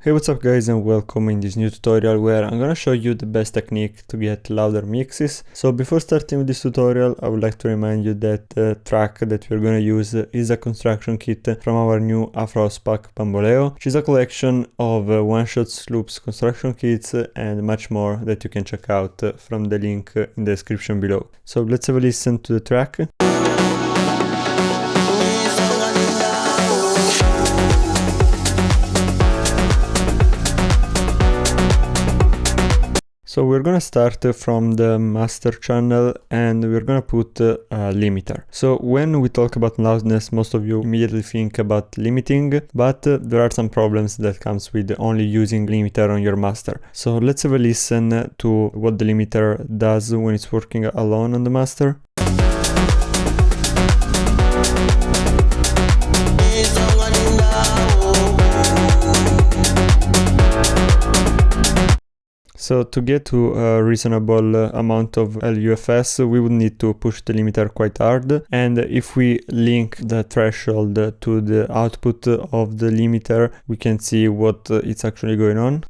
Hey, what's up guys, and welcome in this new tutorial where I'm gonna show you the best technique to get louder mixes. So before starting with this tutorial, I would like to remind you that the track that we're gonna use is a construction kit from our new Afro House pack Bamboleo, which is a collection of one-shots, loops, construction kits and much more that you can check out from the link in the description below. So let's have a listen to the track. So we're gonna start from the master channel and we're gonna put a limiter. So when we talk about loudness, most of you immediately think about limiting, but there are some problems that comes with only using limiter on your master. So let's have a listen to what the limiter does when it's working alone on the master. So to get to a reasonable amount of LUFS, we would need to push the limiter quite hard. And if we link the threshold to the output of the limiter, we can see what it's actually going on.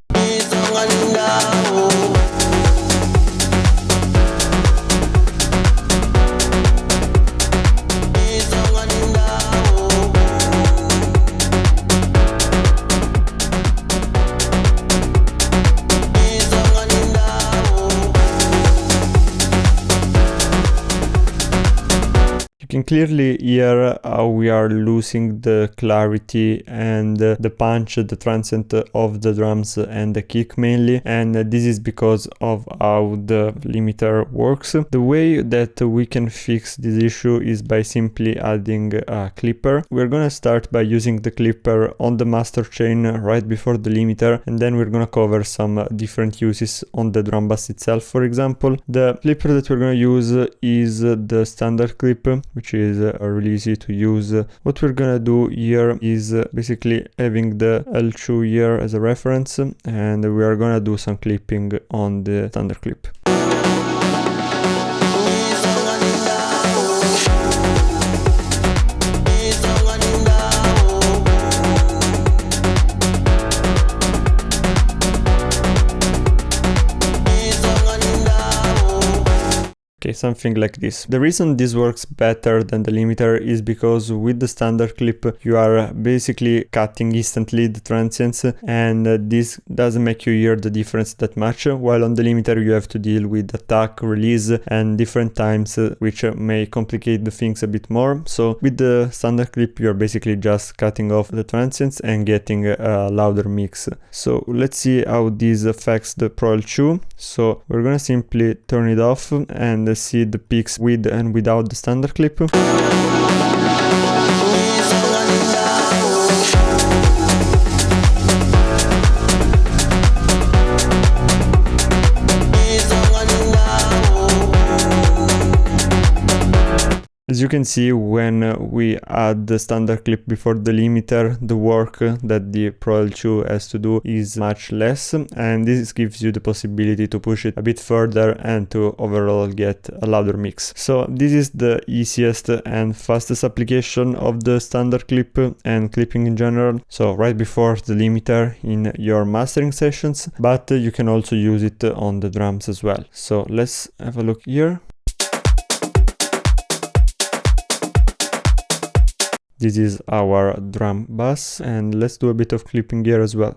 You can clearly hear how we are losing the clarity and the punch, the transient of the drums and the kick mainly, and this is because of how the limiter works. The way that we can fix this issue is by simply adding a clipper. We're gonna start by using the clipper on the master chain right before the limiter, and then we're gonna cover some different uses on the drum bus itself. For example, the clipper that we're gonna use is the standard clip, which is really easy to use. What we're gonna do here is basically having the L2 here as a reference, and we are gonna do some clipping on the standard clip. Okay, something like this. The reason this works better than the limiter is because with the standard clip you are basically cutting instantly the transients, and this doesn't make you hear the difference that much, while on the limiter you have to deal with attack, release and different times, which may complicate the things a bit more. So with the standard clip you're basically just cutting off the transients and getting a louder mix. So let's see how this affects the Pro L2. So we're gonna simply turn it off and see the peaks with and without the standard clip. As you can see, when we add the standard clip before the limiter, the work that the Pro L2 has to do is much less, and this gives you the possibility to push it a bit further and to overall get a louder mix. So this is the easiest and fastest application of the standard clip and clipping in general. So right before the limiter in your mastering sessions, but you can also use it on the drums as well. So let's have a look here. This is our drum bass, and let's do a bit of clipping here as well.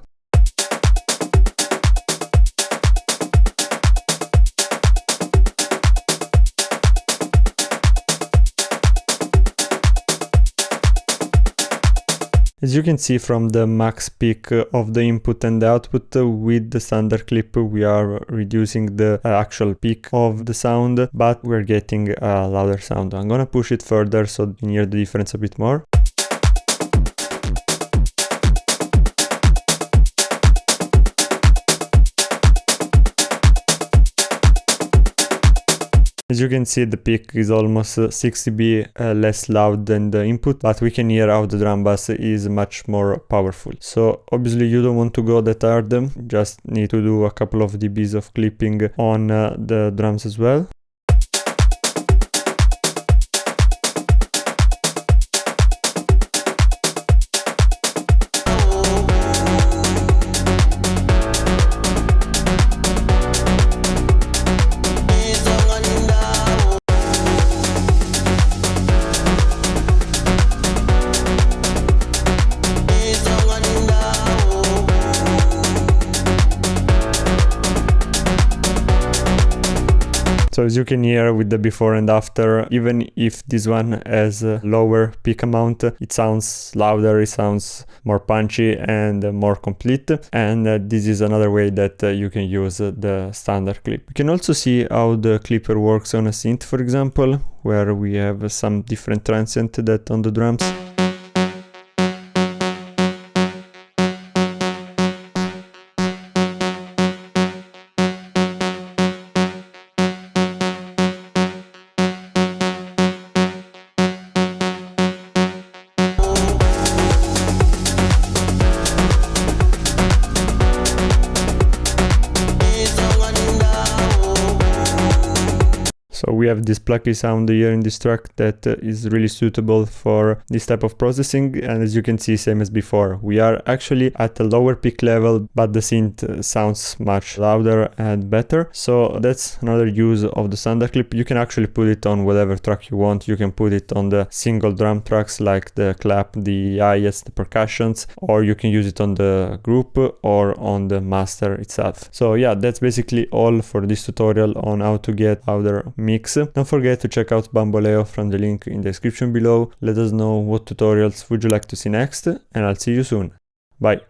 As you can see from the max peak of the input and the output, with the standard clip we are reducing the actual peak of the sound, but we're getting a louder sound. I'm gonna push it further so you can hear the difference a bit more. As you can see, the peak is almost 60 dB less loud than the input, but we can hear how the drum bass is much more powerful. So obviously you don't want to go that hard, just need to do a couple of dBs of clipping on the drums as well. So as you can hear with the before and after, even if this one has a lower peak amount, it sounds louder, it sounds more punchy and more complete. And this is another way that you can use the standard clip. You can also see how the clipper works on a synth, for example, where we have some different transient that on the drums. So we have this plucky sound here in this track that is really suitable for this type of processing, and as you can see, same as before, we are actually at a lower peak level, but the synth sounds much louder and better. So that's another use of the standard clip. You can actually put it on whatever track you want. You can put it on the single drum tracks like the clap, the hi-hats, the percussions, or you can use it on the group or on the master itself. So yeah, that's basically all for this tutorial on how to get louder mix. Don't forget to check out Bamboleo from the link in the description below. Let us know what tutorials would you like to see next, and I'll see you soon. Bye.